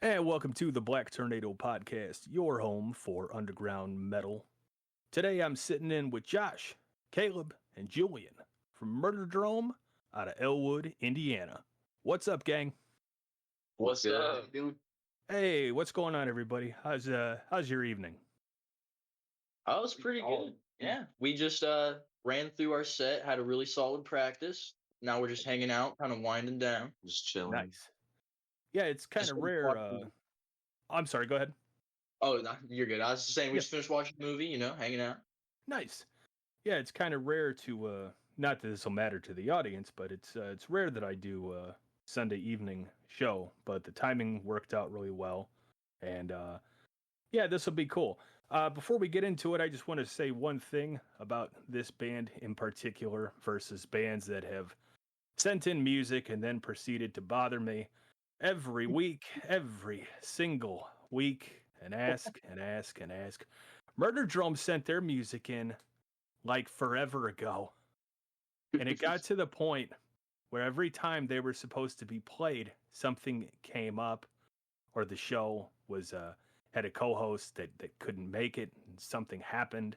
And welcome to the Black Tornado Podcast, your home for underground metal. Today I'm sitting in with Josh, Caleb, and Julian from Drome out of Elwood, Indiana. What's up, gang? What's up, dude? Hey, what's going on, everybody? How's your evening? Oh, it's pretty good. Yeah, we just ran through our set, had a really solid practice. Now we're just hanging out, kind of winding down, just chilling. Nice. Yeah, it's kind of rare. I'm sorry, go ahead. Oh, no, you're good. I was just saying we just finished watching a movie, hanging out. Nice. Yeah, it's kind of rare to not that this will matter to the audience, but it's rare that I do a Sunday evening show, but the timing worked out really well, and yeah, this will be cool. Before we get into it, I just want to say one thing about this band in particular versus bands that have sent in music and then proceeded to bother me every week, every single week, and ask and ask and ask. Drome sent their music in like forever ago, and it got to the point where every time they were supposed to be played, something came up, or the show was had a co-host that couldn't make it, and something happened.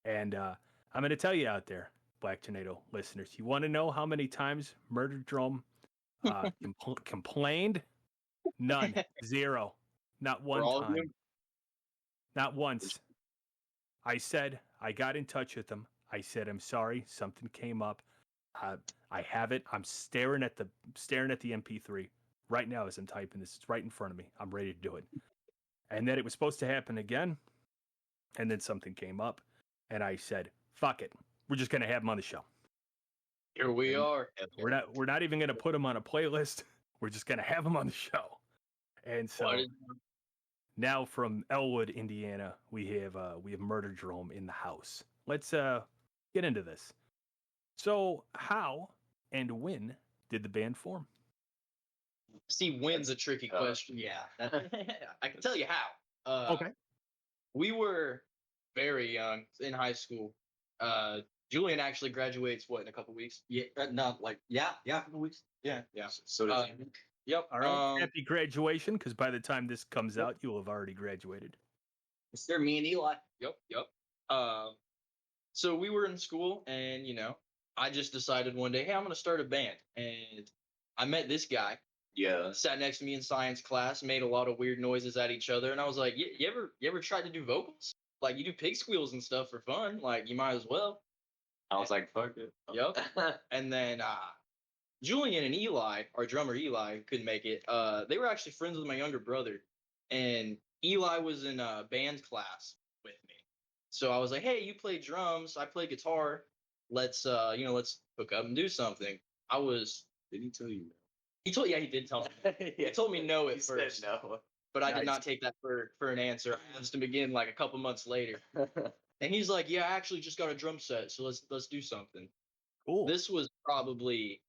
And I'm going to tell you out there, Black Tornado listeners, you want to know how many times Drome complained? None. Zero. Not one time. Not once. I said, I got in touch with them. I said, I'm sorry, something came up. I have it. I'm staring at the MP3 right now as I'm typing this. It's right in front of me. I'm ready to do it. And then it was supposed to happen again. And then something came up. And I said, fuck it. We're just going to have them on the show. Here we are. We're not even going to put them on a playlist. We're just going to have them on the show. And so now from Elwood, Indiana, we have Drome in the house. Let's get into this. So, how and when did the band form? See, when's a tricky question. Yeah, I can tell you how. Okay. We were very young in high school. Julian actually graduates in a couple weeks? Yeah, a couple weeks. Yeah. So does he. Yep. All right. Happy graduation, because by the time this comes out, you'll have already graduated. It's there, me and Eli. Yep. So we were in school, and I just decided one day, hey, I'm going to start a band, and I met this guy. Yeah. Sat next to me in science class, made a lot of weird noises at each other, and I was like, you ever tried to do vocals? Like, you do pig squeals and stuff for fun. Like, you might as well. I was like, fuck it. Yep. And then Julian and Eli, our drummer Eli, couldn't make it. They were actually friends with my younger brother, and Eli was in a band class with me. So I was like, hey, you play drums, I play guitar. Let's hook up and do something. Did he tell you no? He did tell me. He told me no at first. Said no. But I did not take that for an answer. I asked him again like a couple months later. And he's like, yeah, I actually just got a drum set, so let's do something. Cool. This was probably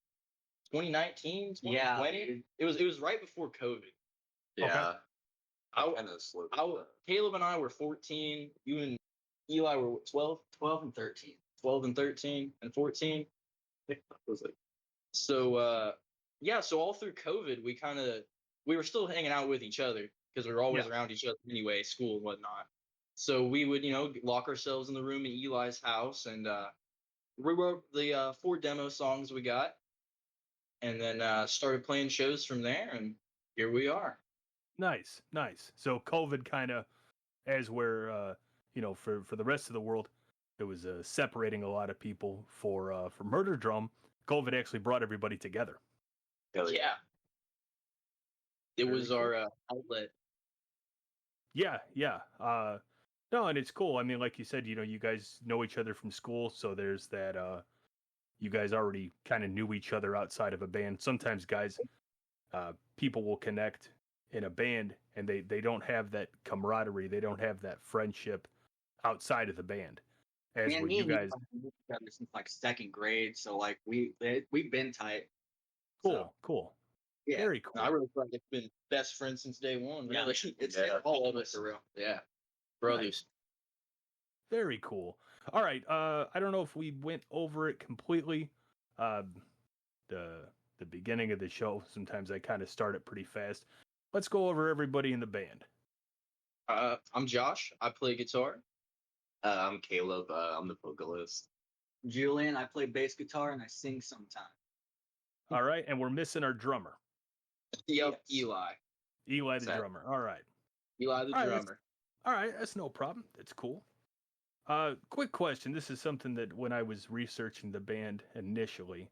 2019, 2020. Yeah. It was right before COVID. Yeah. Okay. Caleb and I were 14. You and Eli were 12? 12 and 13. 12 and 13 and 14. So so all through COVID, we were still hanging out with each other because we were always around each other anyway, school and whatnot. So we would, lock ourselves in the room in Eli's house, and we wrote the 4 demo songs we got, and then started playing shows from there, and here we are. Nice. So COVID kind of, as where for the rest of the world, it was separating a lot of people for Drome. COVID actually brought everybody together. Yeah. It was our outlet. Yeah. No, and it's cool. I mean, like you said, you guys know each other from school, so there's that. You guys already kind of knew each other outside of a band. Sometimes, guys, people will connect in a band, and they don't have that camaraderie. They don't have that friendship outside of the band. As when you guys together since like second grade, so like we've been tight. Cool. Yeah, very cool. I really feel like it's been best friends since day one. Yeah, it's all of us for real. Yeah, brothers. Nice. Very cool. All right. I don't know if we went over it completely. The beginning of the show. Sometimes I kind of start it pretty fast. let's go over everybody in the band. I'm Josh. I play guitar. I'm Caleb. I'm the vocalist. Julian, I play bass guitar and I sing sometimes. All right, and we're missing our drummer. Yep, Yes. Eli. Eli the Sad. drummer. All right. Eli the All right, drummer. All right, that's no problem. That's cool. Quick question. This is something that when I was researching the band initially,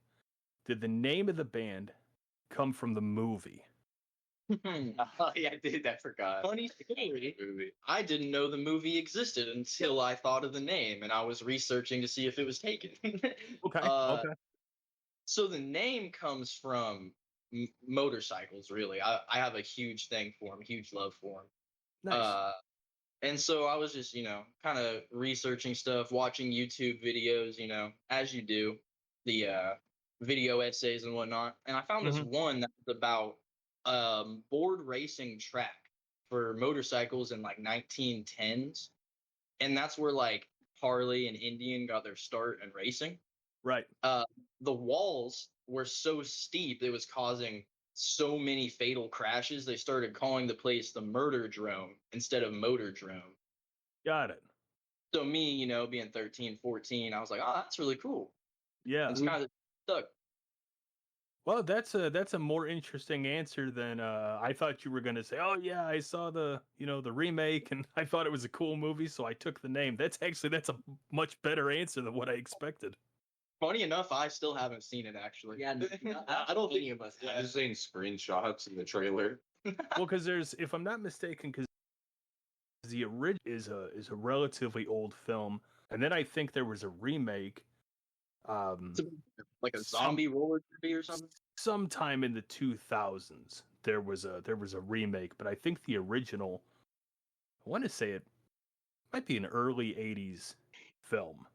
did the name of the band come from the movie? Oh yeah, dude, I forgot. Funny story. Movie. I didn't know the movie existed until I thought of the name, and I was researching to see if it was taken. Okay. Okay. So the name comes from motorcycles. Really, I have a huge thing for them, huge love for them. Nice. And so I was just, kind of researching stuff, watching YouTube videos, as you do, the video essays and whatnot. And I found this one that was about board racing track for motorcycles in like 1910s. And that's where like Harley and Indian got their start in racing. Right. The walls were so steep, it was causing so many fatal crashes, they started calling the place the Murder Drome instead of Motor Drome. Got it. So me, being 13, 14, I was like, oh, that's really cool. Yeah. It's kind of stuck. Well, that's a more interesting answer than I thought you were going to say. Oh yeah, I saw the remake and I thought it was a cool movie, so I took the name. That's a much better answer than what I expected. Funny enough, I still haven't seen it actually. Yeah, I don't think any of us I have. was seeing screenshots in the trailer. Well, because there's, if I'm not mistaken, because the original is a relatively old film, and then I think there was a remake. Like a zombie roller derby or something. Sometime in the 2000s, there was a remake, but I think the original, I want to say it might be an early 80s film.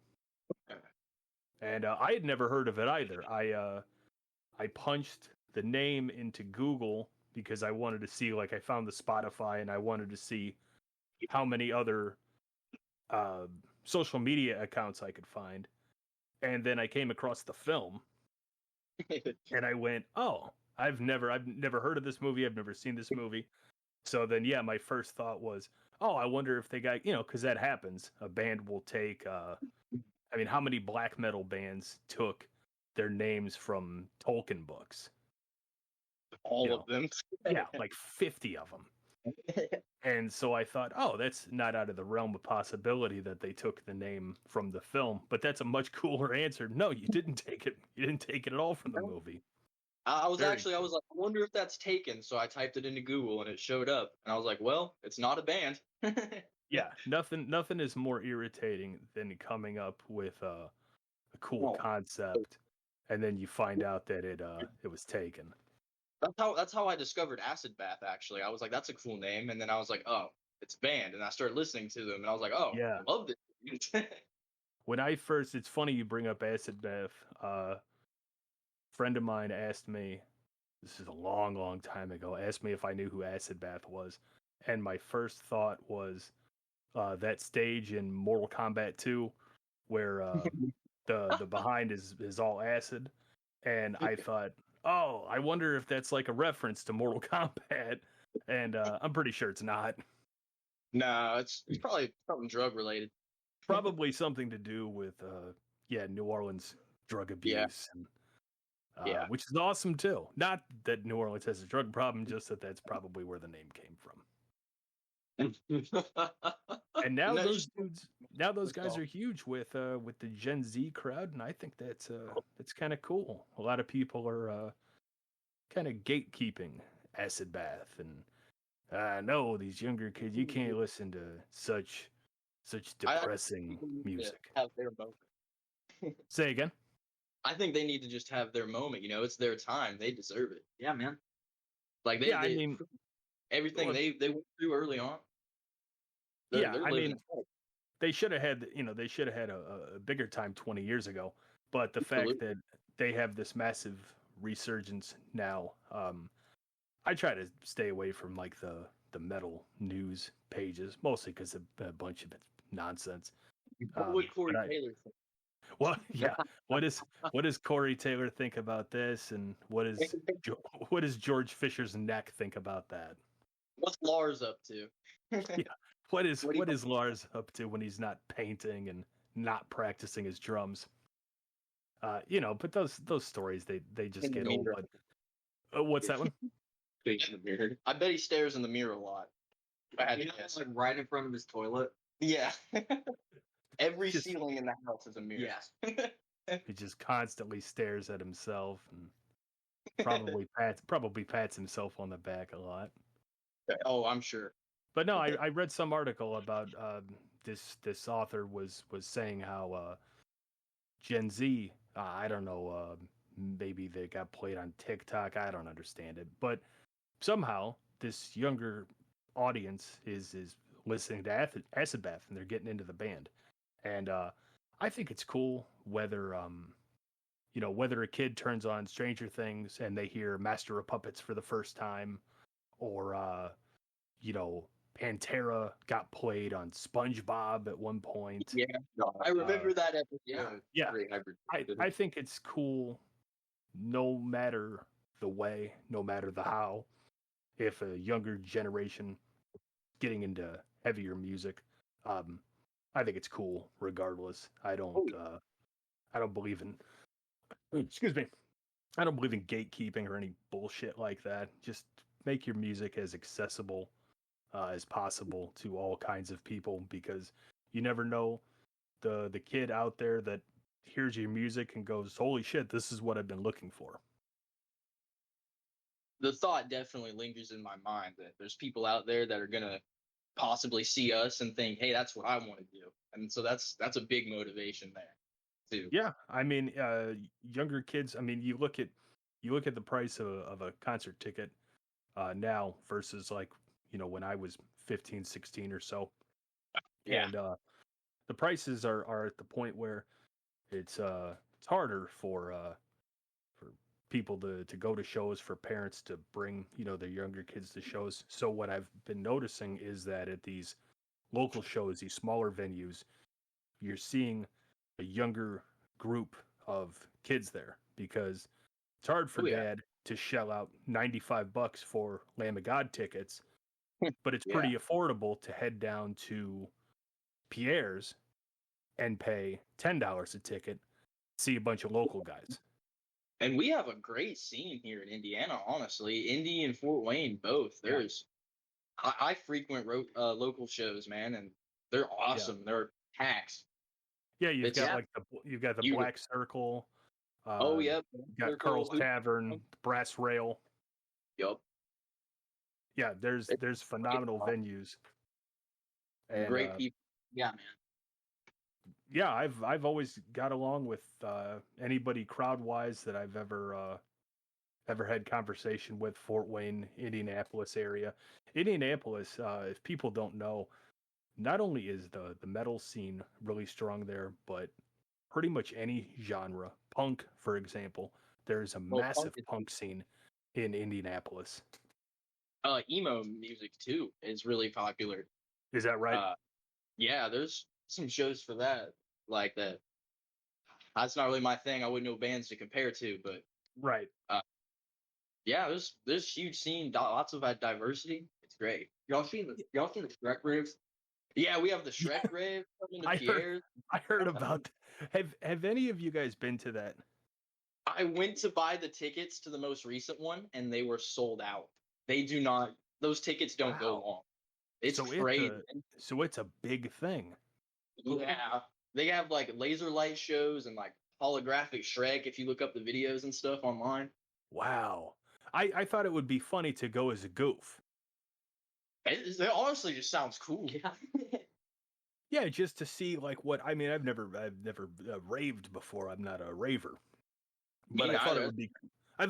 And I had never heard of it either. I punched the name into Google because I wanted to see, like, I found the Spotify and I wanted to see how many other social media accounts I could find. And then I came across the film and I went, oh, I've never heard of this movie. I've never seen this movie. So then, yeah, my first thought was, oh, I wonder if they got, because that happens. A band will take, how many black metal bands took their names from Tolkien books? All of them. Yeah, like 50 of them. And so I thought, oh, that's not out of the realm of possibility that they took the name from the film. But that's a much cooler answer. No, you didn't take it. You didn't take it at all from the movie. I was like, I wonder if that's taken. So I typed it into Google and it showed up. And I was like, well, it's not a band. Yeah, nothing is more irritating than coming up with a cool concept and then you find out that it was taken. That's how I discovered Acid Bath, actually. I was like, that's a cool name. And then I was like, oh, it's band. And I started listening to them. And I was like, oh, yeah. I love this. When I first, it's funny you bring up Acid Bath. A friend of mine asked me, this is a long, long time ago, asked me if I knew who Acid Bath was. And my first thought was that stage in Mortal Kombat 2 where the behind is all acid. And I thought, oh, I wonder if that's like a reference to Mortal Kombat. And I'm pretty sure it's not. No, it's probably something drug related. Probably something to do with New Orleans drug abuse. Yeah. And, which is awesome too. Not that New Orleans has a drug problem, just that that's probably where the name came from. And now those guys are huge with the Gen Z crowd, and I think that's kind of cool. A lot of people are kind of gatekeeping Acid Bath, and no, these younger kids, you can't listen to such depressing music. Have their moment. Say again. I think they need to just have their moment. It's their time. They deserve it. Yeah, man. Like everything they went through early on. They should have had a bigger time 20 years ago. But the fact that they have this massive resurgence now, I try to stay away from like the metal news pages, mostly because a bunch of it's nonsense. What would Corey Taylor think? Well, yeah. What does Corey Taylor think about this, and what does George Fisher's neck think about that? What's Lars up to? What is What do you- Lars up to when he's not painting and not practicing his drums? But those stories they just In the get old. mirror. But what's that one? Face in the mirror. I bet he stares in the mirror a lot. If I had to You know, guess. like right in front of his toilet. Yeah. Every Just- ceiling in the house is a mirror. Yeah. He just constantly stares at himself and probably pats himself on the back a lot. Oh, I'm sure. But no, I read some article about this author was saying how Gen Z, I don't know, maybe they got played on TikTok. I don't understand it, but somehow this younger audience is listening to Acid Bath and they're getting into the band, and I think it's cool whether whether a kid turns on Stranger Things and they hear Master of Puppets for the first time, or Pantera got played on SpongeBob at one point. Yeah. I remember that episode. Yeah. Yeah, I think it's cool no matter the way, no matter the how, if a younger generation getting into heavier music, I think it's cool regardless. I don't believe in excuse me. I don't believe in gatekeeping or any bullshit like that. Just make your music as accessible as possible to all kinds of people, because you never know the kid out there that hears your music and goes, "Holy shit, this is what I've been looking for." The thought definitely lingers in my mind that there's people out there that are gonna possibly see us and think, "Hey, that's what I want to do," and so that's a big motivation there, too. Yeah, I mean, younger kids. I mean, you look at the price of a concert ticket now versus like when I was 15, 16 or so. Yeah. And the prices are at the point where it's harder for people to go to shows, for parents to bring their younger kids to shows. So what I've been noticing is that at these local shows, these smaller venues, you're seeing a younger group of kids there, because it's hard for dad to shell out $95 for Lamb of God tickets, but it's pretty affordable to head down to Pierre's and pay $10 a ticket, see a bunch of local guys. And we have a great scene here in Indiana, honestly. Indy and Fort Wayne both. I frequent local shows, man, and they're awesome. They're packed. Yeah, you've got the Black Circle. Yep. You've got Carl's Tavern, Brass Rail. Yep. Yeah, there's phenomenal venues. And, great people. Yeah, man. Yeah, I've always got along with anybody crowd wise that I've ever had conversation with. Fort Wayne, Indianapolis area. Indianapolis, if people don't know, not only is the metal scene really strong there, but pretty much any genre. Punk, for example, there's a massive punk scene in Indianapolis. Emo music too is really popular. Is that right? Yeah, there's some shows for that. Like that. That's not really my thing. I wouldn't know bands to compare to, but right. Yeah, there's huge scene, lots of diversity. It's great. Y'all seen the Shrek raves? Yeah, we have the Shrek rave coming to Pierre's. I heard about that. Have any of you guys been to that? I went to buy the tickets to the most recent one, and they were sold out. They do not; those tickets don't go long. It's crazy. So it's a big thing. Yeah, they have like laser light shows and like holographic Shrek. If you look up the videos and stuff online. Wow, I thought it would be funny to go as a goof. It honestly just sounds cool. Yeah. Yeah, just to see like what I mean. I've never raved before. I'm not a raver, but I thought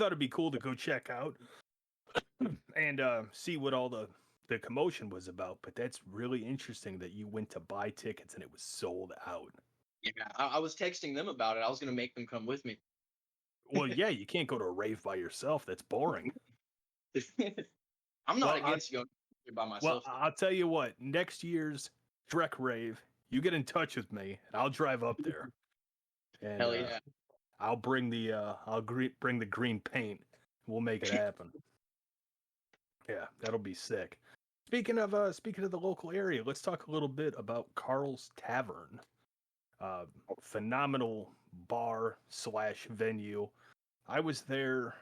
it'd be cool to go check out and see what all the commotion was about. But that's really interesting that you went to buy tickets and it was sold out. Yeah, I was texting them about it. I was going to make them come with me. Well, yeah, you can't go to a rave by yourself. That's boring. I'm not against going by myself. Well, I'll tell you what. Next year's Shrek rave, you get in touch with me, and I'll drive up there. And, Hell yeah! I'll bring the green paint. We'll make it happen. Yeah, that'll be sick. Speaking of the local area, let's talk a little bit about Carl's Tavern. Phenomenal bar slash venue. I was there.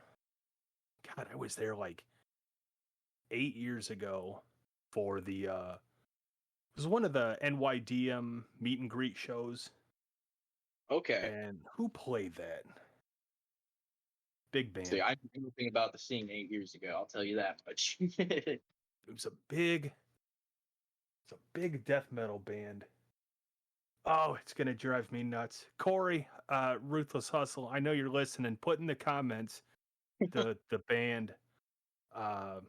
God, I was there like 8 years ago for the. It was one of the NYDM meet and greet shows. Okay. And who played that? Big band. See, I knew anything about the scene 8 years ago. I'll tell you that much. It was a death metal band. Oh, it's gonna drive me nuts. Corey, Ruthless Hustle. I know you're listening. Put in the comments the band. Oh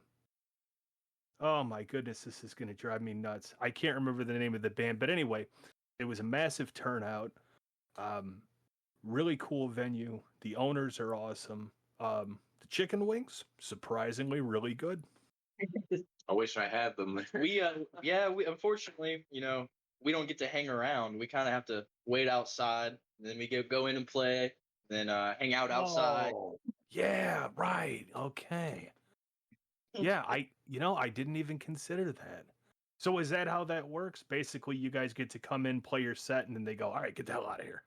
my goodness, this is gonna drive me nuts. I can't remember the name of the band, but anyway, it was a massive turnout. Really cool venue. The owners are awesome. The chicken wings, surprisingly, really good. I wish I had them there. we unfortunately, we don't get to hang around. We kind of have to wait outside, and then we go in and play, then hang out outside. Oh, yeah, right. Okay. Yeah, I didn't even consider that. So is that how that works? Basically, you guys get to come in, play your set, and then they go, all right, get the hell out of here.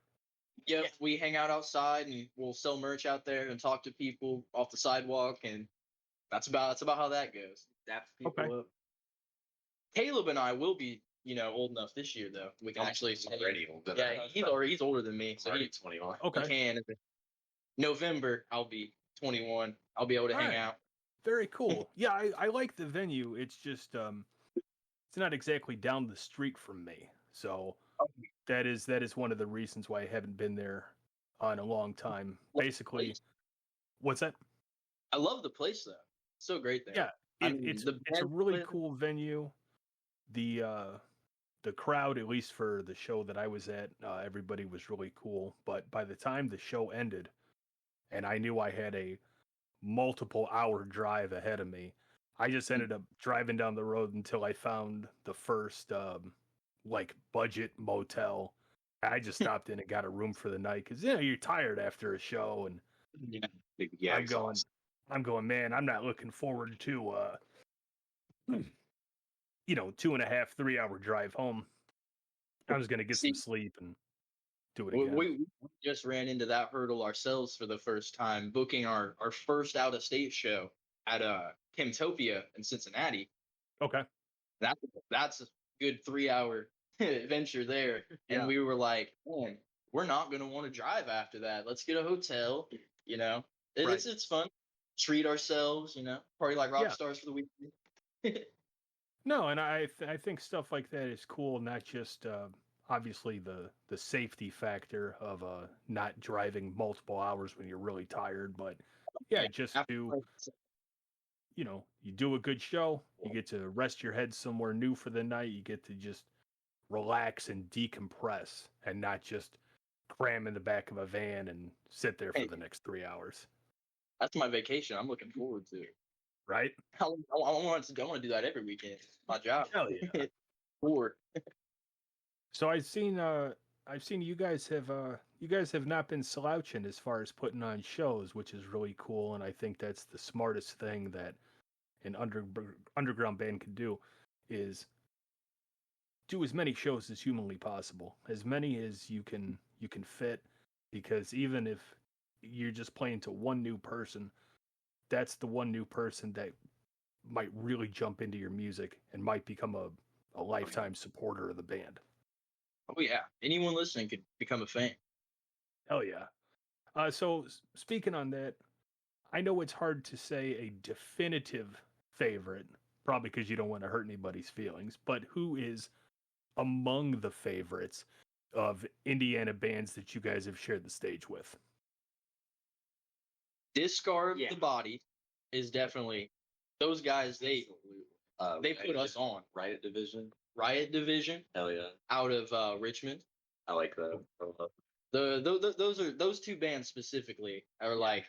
Yep, we hang out outside and we'll sell merch out there and talk to people off the sidewalk, and that's about how that goes. Dap people up. Caleb and I will be, old enough this year though. We can actually already older. Yeah, he's older than me, so already 21. Okay. he can. November, I'll be 21. I'll be able to hang out. Very cool. Yeah, I like the venue. It's just it's not exactly down the street from me. So that is one of the reasons why I haven't been there in a long time. Basically, what's that? I love the place though. It's so great there. Yeah, it's a really cool venue. The crowd, at least for the show that I was at, everybody was really cool. But by the time the show ended, and I knew I had a multiple hour drive ahead of me, I just ended up driving down the road until I found the first budget motel. I just stopped in and got a room for the night because you're tired after a show, and I'm going, man, I'm not looking forward to 2.5, 3 hour drive home. I was gonna get some sleep and do it again. We just ran into that hurdle ourselves for the first time, booking our first out of state show at Chemtopia in Cincinnati. Okay. That's a good 3 hour adventure there. And we were like, man, we're not gonna want to drive after that. Let's get a hotel, It's fun. Treat ourselves, party like rock stars for the weekend. No, and I think stuff like that is cool, not just obviously the safety factor of not driving multiple hours when you're really tired, but just to you do a good show, you get to rest your head somewhere new for the night, you get to just relax and decompress and not just cram in the back of a van and sit there for the next 3 hours. That's my vacation. I'm looking forward to it. Right? I want to do that every weekend. It's my job. Hell yeah. So I've seen you guys have not been slouching as far as putting on shows, which is really cool, and I think that's the smartest thing that an underground band can do is do as many shows as humanly possible, as many as you can fit, because even if you're just playing to one new person, that's the one new person that might really jump into your music and might become a lifetime supporter of the band. Oh yeah, anyone listening could become a fan. Hell yeah. So speaking on that, I know it's hard to say a definitive favorite, probably because you don't want to hurt anybody's feelings, but who is among the favorites of Indiana bands that you guys have shared the stage with? Discard the Body is definitely those guys. They put us on. Riot Division. Hell yeah. Out of Richmond. I like that. Those two bands specifically are like,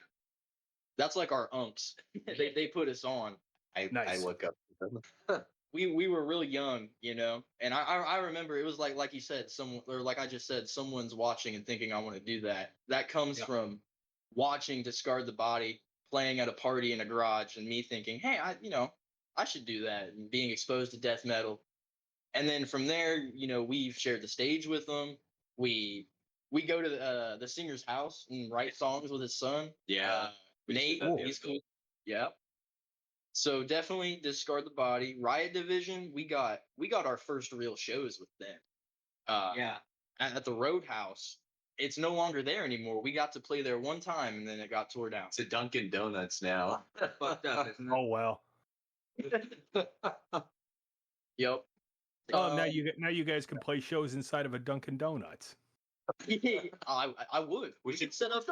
that's like our unks. they put us on. I look up to them. We were really young, and I remember it was like you said, like I just said, someone's watching and thinking I want to do that. That comes from watching Discard the Body playing at a party in a garage, and me thinking, hey, I I should do that. And being exposed to death metal, and then from there, you know, we've shared the stage with them. We go to the singer's house and write songs with his son. Yeah, Nate, he's cool. Yeah. So definitely Discard the Body, Riot Division. We got our first real shows with them. Yeah. At the Roadhouse. It's no longer there anymore. We got to play there one time, and then it got tore down. It's a Dunkin' Donuts now. Fucked up, isn't it? Oh well. Yep. Oh, now you guys can play shows inside of a Dunkin' Donuts. I would. We should set up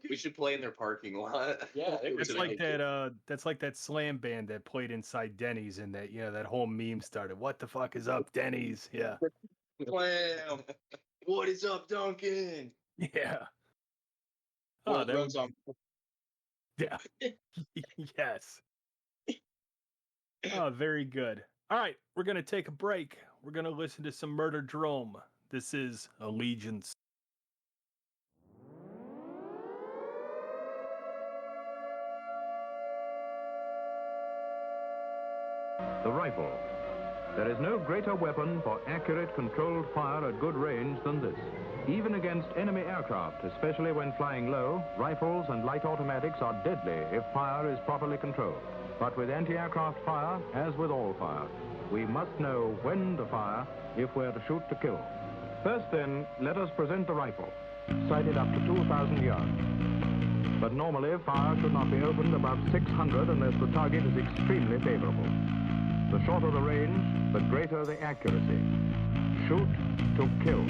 we should play in their parking lot. Yeah, It's like that. That's like that slam band that played inside Denny's, and that that whole meme started. What the fuck is up, Denny's? Yeah. Wham! What is up, Duncan? Yeah. Oh, that runs on. Yeah. Yes. Oh, very good. All right, we're gonna take a break. We're gonna listen to some Murder Drome. This is Allegiance. The rifle. There is no greater weapon for accurate, controlled fire at good range than this. Even against enemy aircraft, especially when flying low, rifles and light automatics are deadly if fire is properly controlled. But with anti-aircraft fire, as with all fire, we must know when to fire if we're to shoot to kill. First then, let us present the rifle, sighted up to 2,000 yards. But normally, fire should not be opened above 600 unless the target is extremely favorable. The shorter the range, the greater the accuracy. Shoot to kill.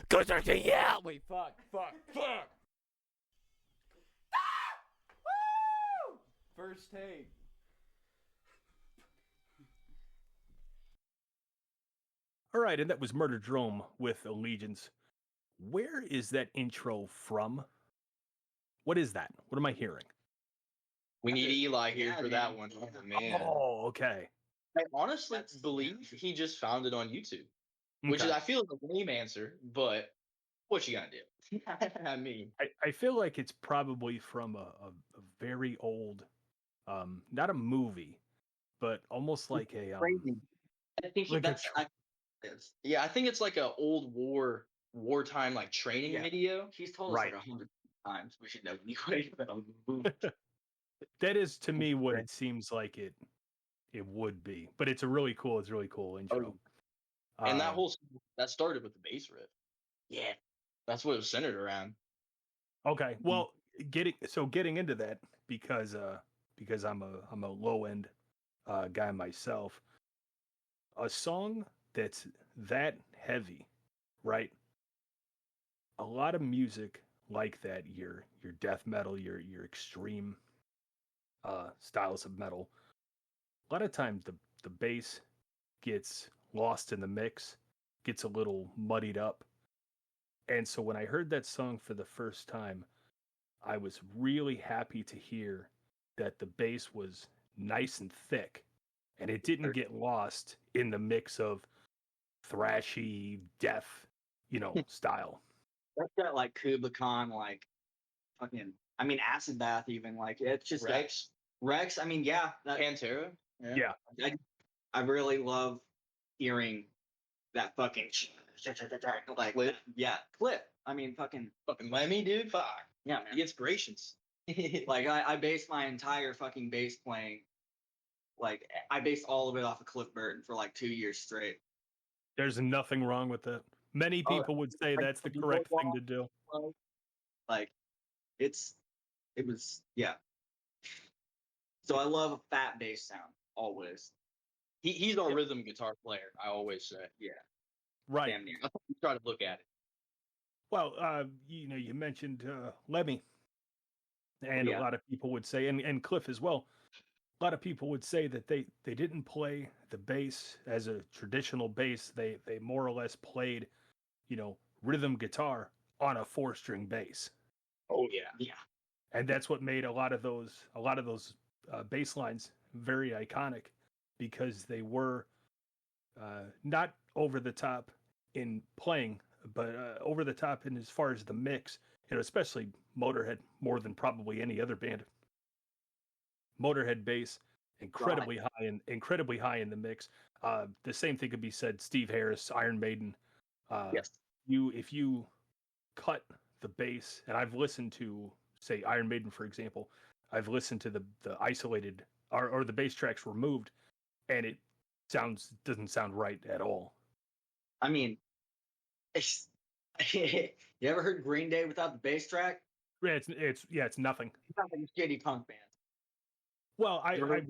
Cause I can yell. Wait, fuck. Woo! First take. All right, and that was Murder Drome with Allegiance. Where is that intro from? What is that? What am I hearing? We need Eli here for that one. Oh, man. Oh, okay. I honestly believe he just found it on YouTube, which is, Okay. I feel, is a lame answer, but what you gonna do? I mean, I feel like it's probably from a very old, not a movie, but almost like a Crazy. I think like that's yeah, I think it's like a old wartime like training Yeah. video. He's told us Right. like 100 times we should know anyway. But that is to me what it seems like it would be. But it's really cool intro. And that started with the bass riff. yeah, That's what it was centered around. Okay, well, getting into that because I'm a low end guy myself. A song that's that heavy, right? A lot of music like that, your death metal, your extreme styles of metal. A lot of times the bass gets lost in the mix, gets a little muddied up. And so when I heard that song for the first time, I was really happy to hear that the bass was nice and thick and it didn't get lost in the mix of thrashy death, style. that's that like Kubla Khan, like fucking. I mean, Acid Bath, even like it's just Rex, Rex. I mean, yeah, Pantera. Yeah. I really love hearing that fucking like Cliff. Yeah, Cliff. I mean, fucking Lemmy, dude. Fuck. yeah, man. He gets gracious. Like I based my entire fucking bass playing, like I based all of it off of Cliff Burton for like 2 years straight. There's nothing wrong with it. Many people would say that's the correct thing to do. Like it was yeah. So I love a fat bass sound always. He's our rhythm guitar player. I always say. Yeah, Right. damn near. You try to look at it. Well, you mentioned Lemmy, and Yeah. a lot of people would say, and Cliff as well. A lot of people would say that they didn't play the bass as a traditional bass. They more or less played, rhythm guitar on a 4-string bass, Oh yeah. Yeah. and that's what made a lot of those bass lines very iconic because they were not over the top in playing, but over the top in as far as the mix, especially Motorhead more than probably any other band. Motorhead bass incredibly high in the mix. The same thing could be said Steve Harris, Iron Maiden. Yes. If you cut the bass, and I've listened to say Iron Maiden for example, I've listened to the isolated or the bass tracks removed, and it doesn't sound right at all. I mean, you ever heard Green Day without the bass track? Yeah, it's nothing. It's not like a shitty punk band. Well, I would.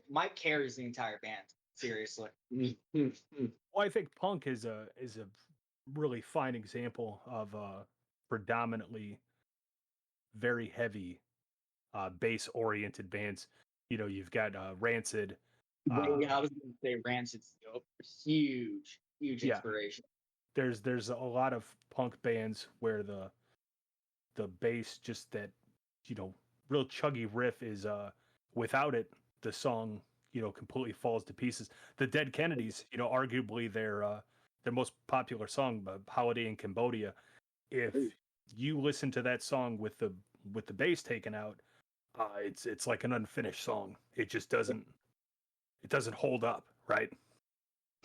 Mike carries the entire band. Seriously. Well, I think punk is a really fine example of predominantly very heavy bass oriented bands. You've got Rancid. I was going to say Rancid's huge Yeah. inspiration. There's a lot of punk bands where the bass, just that real chuggy riff is without it the song completely falls to pieces. The Dead Kennedys, arguably their most popular song, Holiday in Cambodia, if you listen to that song with the bass taken out, it's like an unfinished song. It just doesn't hold up, right?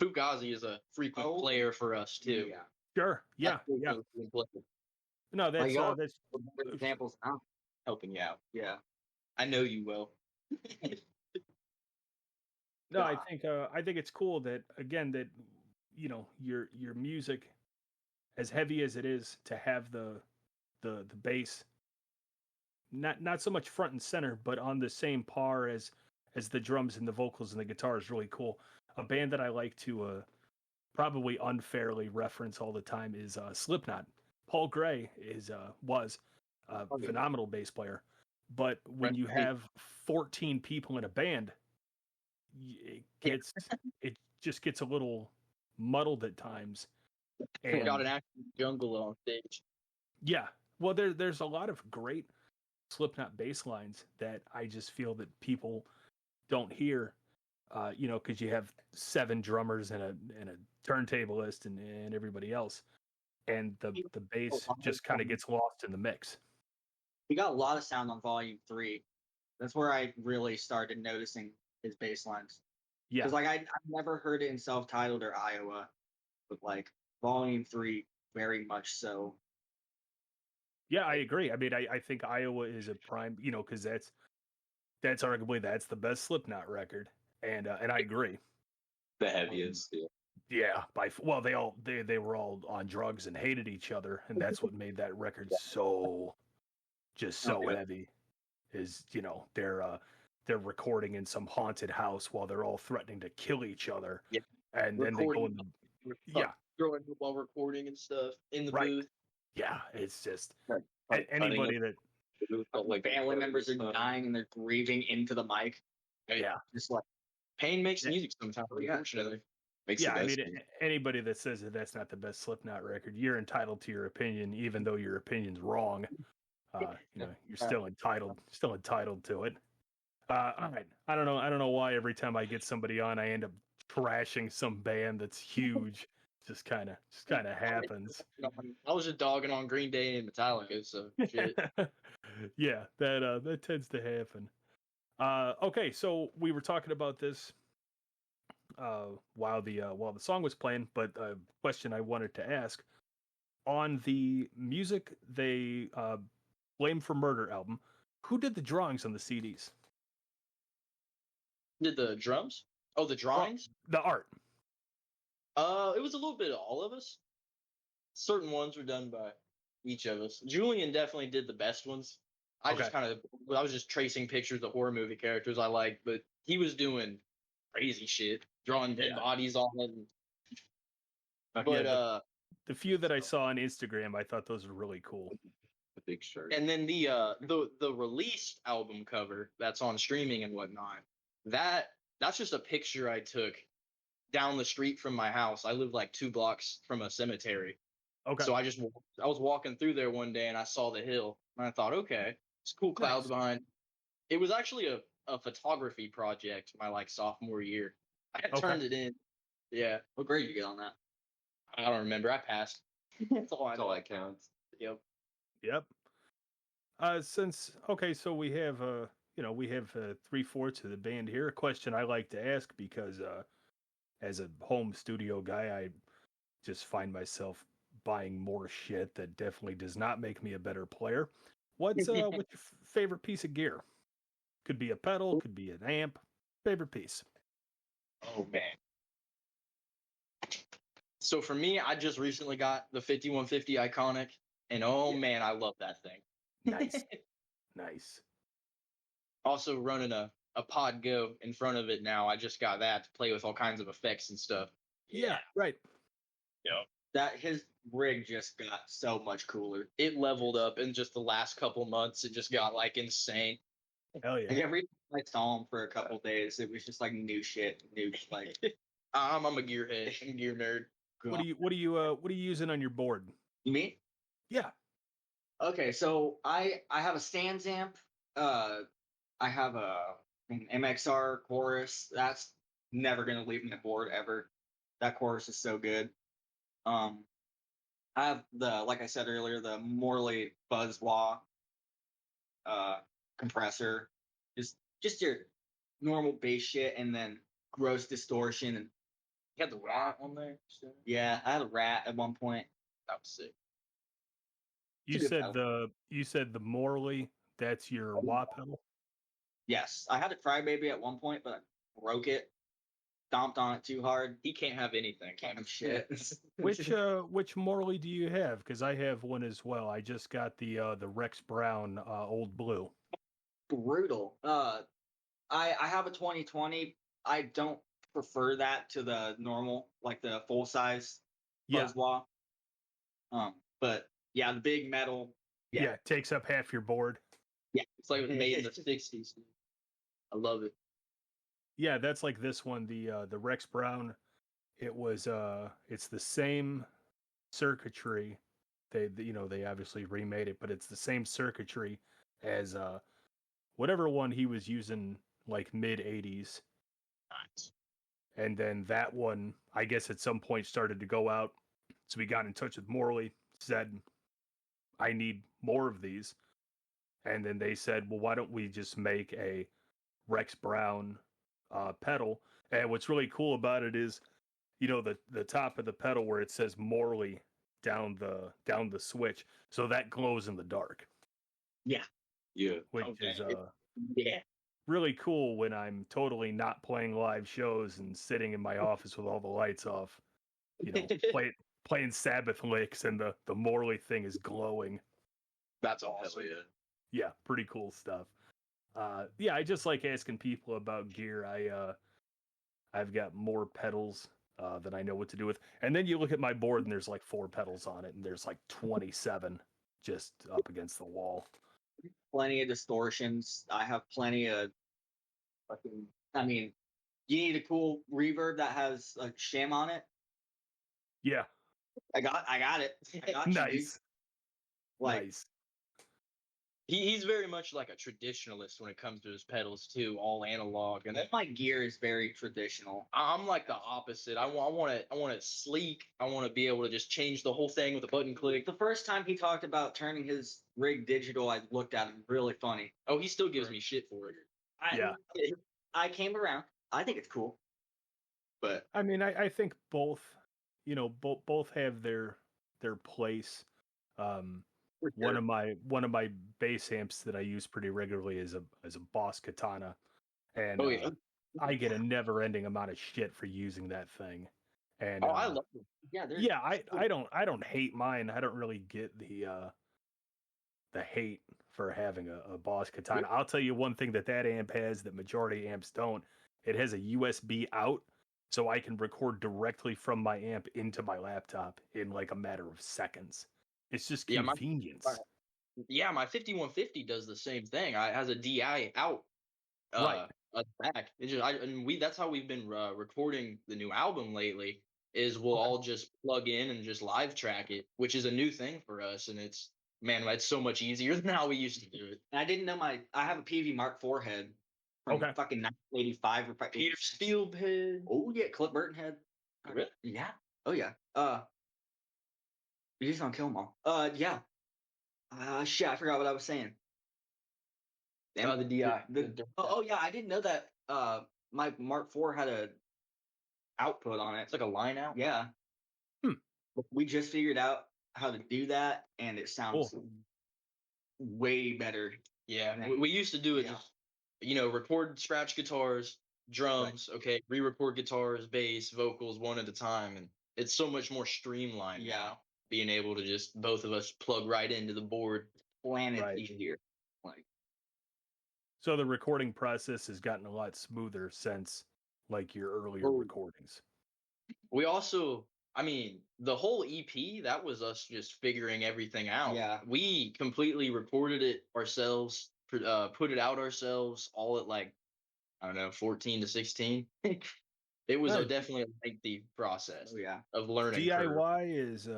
Fugazi is a frequent player for us too. Yeah. Sure. Yeah. No, that's Examples. I'm Helping you out. yeah. I know you will. No, I think it's cool that again that your music, as heavy as it is, to have the bass not so much front and center, but on the same par as the drums and the vocals and the guitar is really cool. A band that I like to probably unfairly reference all the time is Slipknot. Paul Gray was a phenomenal bass player, but when you have 14 people in a band, it just gets a little muddled at times. And got an active jungle on stage. Yeah, well, there's a lot of great Slipknot bass lines that I just feel that people don't hear. Because you have 7 drummers and a turntablist and everybody else, and the bass just kind of gets lost in the mix. He got a lot of sound on Volume 3. That's where I really started noticing his bass lines. Yeah, because I've never heard it in Self-Titled or Iowa, but like Volume 3, very much so. Yeah, I agree. I mean, I think Iowa is a prime, because that's arguably that's the best Slipknot record, and I agree. The heaviest. Yeah, they were all on drugs and hated each other, and that's what made that record so heavy. Is they're recording in some haunted house while they're all threatening to kill each other, and then they go in throwing while recording and stuff in the booth. Yeah, it's just anybody that like family members are dying and they're grieving into the mic. Yeah, just like pain makes music sometimes. Unfortunately, I mean, anybody that says that that's not the best Slipknot record, you're entitled to your opinion, even though your opinion's wrong. You're still entitled to it. All right, I don't know why every time I get somebody on, I end up trashing some band that's huge. Just kind of happens. I was just dogging on Green Day and Metallica, so shit. Yeah, that tends to happen. Okay, so we were talking about this while the song was playing, but a question I wanted to ask on the music they Blame for Murder album, who did the drawings on the CDs? Did the drums? Oh, the drawings? The art. It was a little bit of all of us. Certain ones were done by each of us. Julian definitely did the best ones. I was just tracing pictures of horror movie characters I liked, but he was doing crazy shit, drawing dead bodies on it. But the few that I saw on Instagram, I thought those were really cool. The big shirt. And then the released album cover that's on streaming and whatnot, that's just a picture I took down the street from my house. I live like 2 blocks from a cemetery. Okay. So I was walking through there one day and I saw the hill and I thought, okay, it's cool clouds behind. It was actually a photography project my like sophomore year. I had turned it in. Yeah. What grade did you get on that? I don't remember. I passed. That's all that counts. Yep. So we have 3/4 of the band here. A question I like to ask because as a home studio guy, I just find myself buying more shit that definitely does not make me a better player. What's your favorite piece of gear? Could be a pedal, could be an amp. Favorite piece? Oh man. So for me, I just recently got the 5150 Iconic, and man, I love that thing. Nice. Also running a Pod Go in front of it now. I just got that to play with all kinds of effects and stuff. Yeah, right. Yeah. That his rig just got so much cooler. It leveled up in just the last couple months. It just got like insane. Hell yeah. Like every time I saw him for a couple days, it was just like new shit. Like I'm a gearhead. I'm a gear nerd. What are you using on your board? You mean? Yeah. Okay, so I have a Stans amp. I have an MXR chorus. That's never gonna leave my board ever. That chorus is so good. I have like I said earlier, the Morley Buzz Wah compressor. Just your normal bass shit, and then gross distortion. And you had the Rat on there? Yeah, I had a Rat at one point. That was sick. You said the Morley, that's your wah pedal? Yes. I had a Crybaby at one point, but I broke it. Stomped on it too hard. He can't have anything. Can't have shit. Which Morley do you have? Because I have one as well. I just got the Rex Brown Old Blue. Brutal. I have a 2020. I don't prefer that to the normal, like the full size Yeah, fuzz wah. But yeah, the big metal. yeah, it takes up half your board. Yeah, It's like it was made in the 60s. I love it. Yeah, that's like this one, the Rex Brown. It was it's the same circuitry. They obviously remade it, but it's the same circuitry as whatever one he was using like mid 80s. Nice. And then that one, I guess at some point started to go out. So we got in touch with Morley, said, I need more of these. And then they said, well, why don't we just make a Rex Brown pedal? And what's really cool about it is, the top of the pedal where it says Morley down the switch. So that glows in the dark. Yeah. Yeah. Which Okay. is Yeah. really cool when I'm totally not playing live shows and sitting in my office with all the lights off, playing Sabbath licks and the Morley thing is glowing. That's Hell awesome. yeah. Yeah, pretty cool stuff. Yeah, I just like asking people about gear. I've got more pedals than I know what to do with. And then you look at my board and there's like 4 pedals on it and there's like 27 just up against the wall. Plenty of distortions. I have plenty of fucking. I mean, you need a cool reverb that has a shim on it. Yeah, I got it. I got you, dude. nice. Like, Nice. He's very much like a traditionalist when it comes to his pedals too, all analog. And all my gear is very traditional. I'm like the opposite. I want it sleek. I want to be able to just change the whole thing with a button click. The first time he talked about turning his rig digital, I looked at him really funny. Oh, he still gives me shit for it. Yeah. I came around. I think it's cool. But I mean, I think both, both have their place. One of my bass amps that I use pretty regularly is a Boss Katana, and I get a never-ending amount of shit for using that thing. And I love it. Yeah, I don't hate mine. I don't really get the hate for having a Boss Katana. I'll tell you one thing that amp has that majority amps don't. It has a USB out, so I can record directly from my amp into my laptop in like a matter of seconds. It's just convenience. My 5150 does the same thing. It has a DI out, Right. at the back. It's just, that's how we've been recording the new album lately. Is we'll all just plug in and just live track it, which is a new thing for us, and it's so much easier than how we used to do it. And I didn't know I have a PV Mark IV head from fucking 1985 or Peter Steele head. Oh yeah, Clip Burton head. Really? Yeah. Oh yeah. You're just gonna kill them all. Yeah. Shit, I forgot what I was saying. The DI. Oh yeah, I didn't know that. My Mark IV had a output on it. It's like a line out. Yeah. We just figured out how to do that, and it sounds way better. Yeah, we used to do it. Just, record scratch guitars, drums. Right. Okay, re-record guitars, bass, vocals one at a time, and it's so much more streamlined. Yeah. Now, being able to just both of us plug right into the board. Planet easier. So the recording process has gotten a lot smoother since like your earlier recordings. We also, the whole EP, that was us just figuring everything out. Yeah. We completely recorded it ourselves, put it out ourselves, all at like, I don't know, 14 to 16. It was definitely a lengthy process of learning. DIY is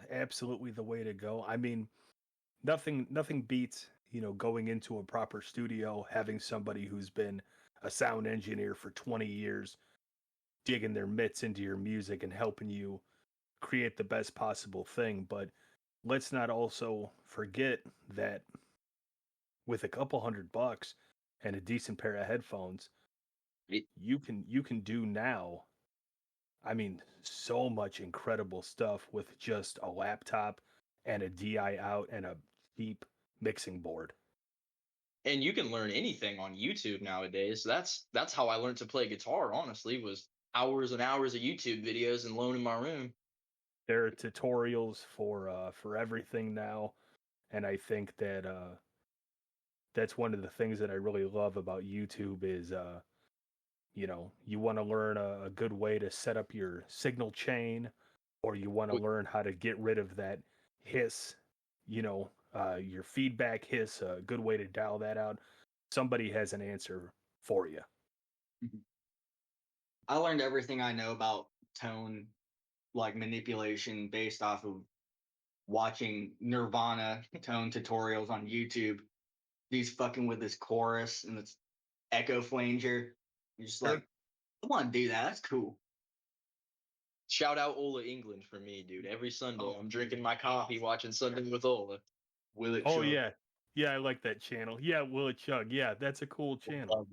absolutely the way to go. I mean, nothing beats, going into a proper studio, having somebody who's been a sound engineer for 20 years, digging their mitts into your music and helping you create the best possible thing. But let's not also forget that with a couple $100 and a decent pair of headphones, you can do now, so much incredible stuff with just a laptop and a DI out and a cheap mixing board. And you can learn anything on YouTube nowadays. That's how I learned to play guitar, honestly, was hours and hours of YouTube videos and alone in my room. There are tutorials for everything now, and I think that that's one of the things that I really love about YouTube is you want to learn a good way to set up your signal chain, or you want to learn how to get rid of that hiss, your feedback hiss, a good way to dial that out. Somebody has an answer for you. I learned everything I know about tone, like manipulation, based off of watching Nirvana tone tutorials on YouTube. He's fucking with this chorus and this echo flanger. You're just like, I want to do that. That's cool. Shout out Ola England for me, dude. Every Sunday, I'm drinking my coffee, watching Sunday with Ola. Will it? Oh chug? Yeah, I like that channel. Yeah, Will It Chug? Yeah, that's a cool channel.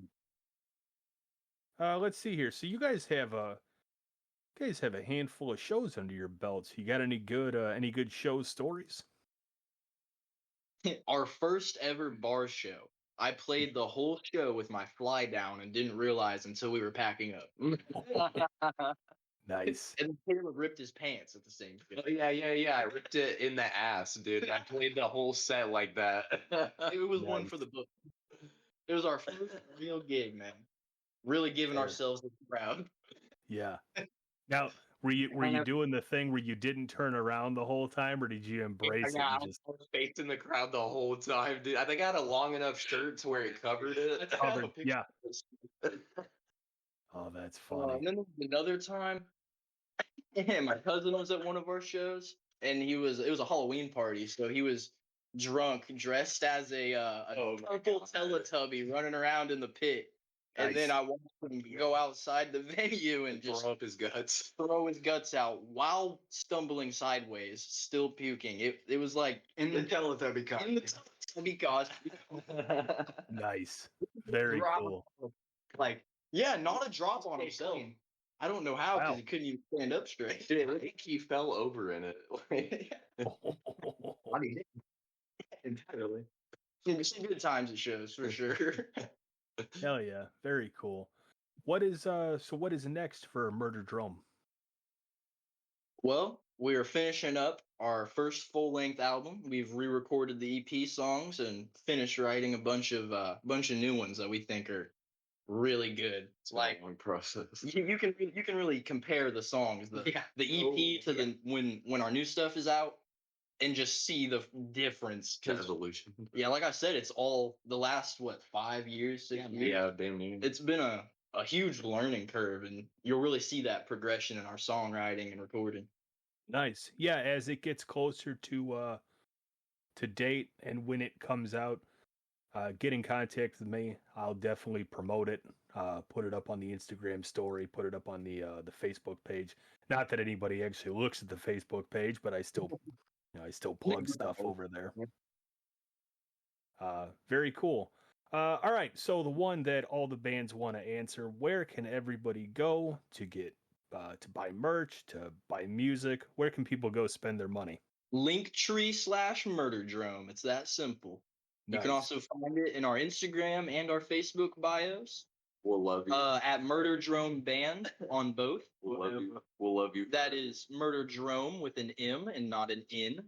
Let's see here. So you guys have a handful of shows under your belts. You got any good show stories? Our first ever bar show. I played the whole show with my fly down and didn't realize until we were packing up. Nice. And Caleb ripped his pants at the same time. Oh, yeah. I ripped it in the ass, dude. I played the whole set like that. It was one for the book. It was our first real gig, man. Really giving ourselves a crowd. Yeah. Now, were you doing the thing where you didn't turn around the whole time, or did you embrace it? I was facing the crowd the whole time, dude. I think I had a long enough shirt to where it covered it. Yeah. Oh, that's funny. And then there was another time, my cousin was at one of our shows, and it was a Halloween party, so he was drunk, dressed as a purple Teletubby running around in the pit. And then I watched him go outside the venue and just throw up his guts. Throw his guts out while stumbling sideways, still puking. It was like in the Teletubby costume. In the Teletubby costume. Nice. Very cool. Like, yeah, not a drop on himself. I don't know how, because he couldn't even stand up straight. Dude, I think he fell over in it. Entirely. Some good times at shows for sure. Hell yeah, very cool. What is next for Murder Drome? Well, we are finishing up our first full-length album. We've re-recorded the EP songs and finished writing a bunch of new ones that we think are really good. It's like a long process. You can really compare the songs, the EP to when our new stuff is out, and just see the difference. Evolution. Yeah, like I said, it's all the last 5 years, 6 years. Yeah, damn near. It's been a huge learning curve, and you'll really see that progression in our songwriting and recording. Nice. Yeah, as it gets closer to date and when it comes out, get in contact with me. I'll definitely promote it. Put it up on the Instagram story. Put it up on the Facebook page. Not that anybody actually looks at the Facebook page, but I still plug stuff over there. Very cool. All right, so the one that all the bands want to answer: where can everybody go to get to buy merch, to buy music? Where can people go spend their money? Linktree/Murderdrome. It's that simple. Nice. You can also find it in our Instagram and our Facebook bios. We'll love you. At Murderdrome Band on both. We'll love you. We'll love you. That is Murderdrome with an M and not an N.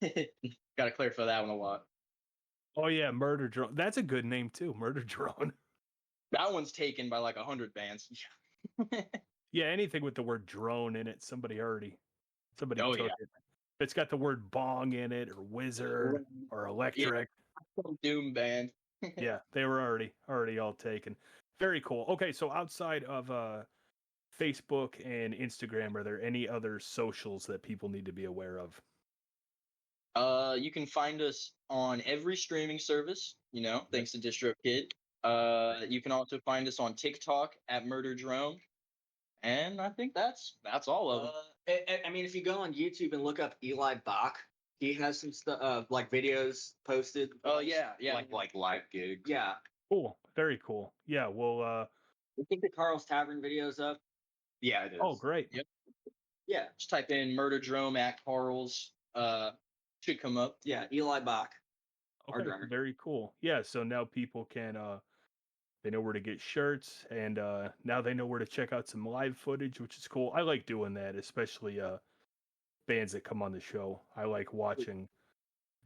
Got to clarify that one a lot. Oh yeah, Murder Drone. That's a good name too, Murder Drone. That one's taken by like 100 bands. Yeah, anything with the word drone in it, somebody took it. If it's got the word bong in it, or wizard, or electric. Yeah. Doom band. Yeah, they were already all taken. Very cool. Okay, so outside of Facebook and Instagram, are there any other socials that people need to be aware of? You can find us on every streaming service, thanks to DistroKid. You can also find us on TikTok at Murderdrome. And I think that's all of them. I mean, if you go on YouTube and look up Eli Bach, he has some stuff, like videos posted. Oh yeah. Like live gigs. Yeah. Cool. Very cool. Yeah, well, I think the Carl's Tavern video's up. Yeah, it is. Oh, great. Yep. Yeah. Just type in Murderdrome at Carl's. Should come up. Yeah, Eli Bach. Okay, very cool. Yeah, so now people can they know where to get shirts, and now they know where to check out some live footage, which is cool. I like doing that, especially bands that come on the show. I like watching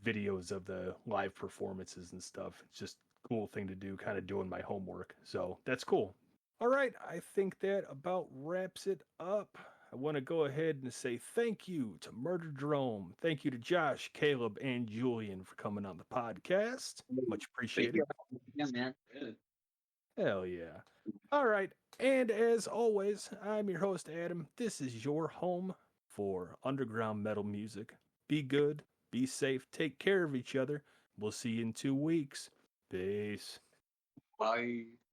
videos of the live performances and stuff. It's just a cool thing to do, kind of doing my homework. So that's cool. All right, I think that about wraps it up. I want to go ahead and say thank you to Murder Drome. Thank you to Josh, Caleb, and Julian for coming on the podcast. Much appreciated. Yeah, man. Hell yeah. All right, and as always, I'm your host, Adam. This is your home for underground metal music. Be good, be safe, take care of each other. We'll see you in 2 weeks. Peace. Bye.